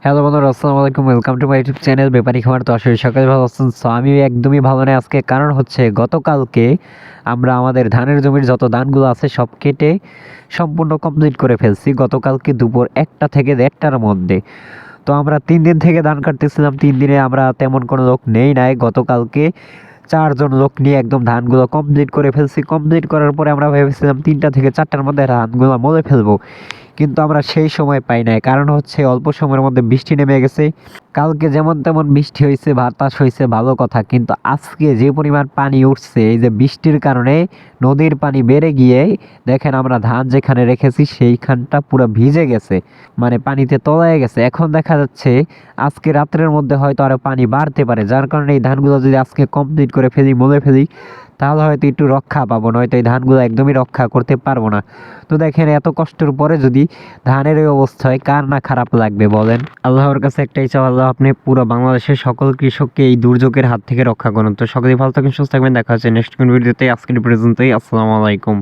Hello বন্ধুরা, আসসালামু আলাইকুম। Welcome to my YouTube channel ব্যাপারী খামার। তো আসলে সকালে ভালো আছেন? সো আমি একদমই ভালো নেই আজকে। কারণ হচ্ছে গতকালকে আমরা আমাদের ধানের জমির যত ধানগুলো আছে সব কেটে সম্পূর্ণ কমপ্লিট করে ফেলছি গতকালকে দুপুর 1টা থেকে 1:30টার মধ্যে। তো আমরা 3 দিন থেকে ধান কাটতেছিলাম, 3 দিনে আমরা তেমন কোনো লোক নেই নাই। গতকালকে 4 জন লোক নিয়ে একদম ধানগুলো কমপ্লিট করে ফেলছি। কমপ্লিট করার পরে আমরা ভেবেছিলাম 3টা থেকে 4টার মধ্যে ধানগুলো মলে ফেলবো, কিন্তু আমরা সেই সময় পাই নাই। কারণ হচ্ছে অল্প সময়ের মধ্যে বৃষ্টি নেমে গেছে। কালকে যেমন তেমন বৃষ্টি হয়েছে, বাতাস হয়েছে, ভালো কথা, কিন্তু আজকে যে পরিমাণ পানি উঠছে এই যে বৃষ্টির কারণে নদীর পানি বেড়ে গিয়ে দেখেন আমরা ধান যেখানে রেখেছি সেইখানটা পুরো ভিজে গেছে, মানে পানিতে তলায় গেছে। এখন দেখা যাচ্ছে আজকে রাত্রের মধ্যে হয়তো আরো পানি বাড়তে পারে, যার কারণে এই ধানগুলো যদি আজকে কমপ্লিট করে ফেলি, মলে ফেলি, তাহলে হয়তো একটু রক্ষা পাবো, নয়তো এই ধানগুলো একদমই রক্ষা করতে পারবো না। তো দেখেন এত কষ্টের পরে যদি ধানের এই অবস্থা হয়, কার না খারাপ লাগবে বলেন? আল্লাহর কাছে একটাই চাও, আল্লাহ আপনি পুরো বাংলাদেশের সকল কৃষককে এই দুর্যোগের হাত থেকে রক্ষা করুন। তো সকলেই ভালো থাকেন, সুস্থ থাকবেন। দেখা হচ্ছে নেক্সট কোন ভিডিওতে। আজকের পর্যন্তই। আসসালামু আলাইকুম।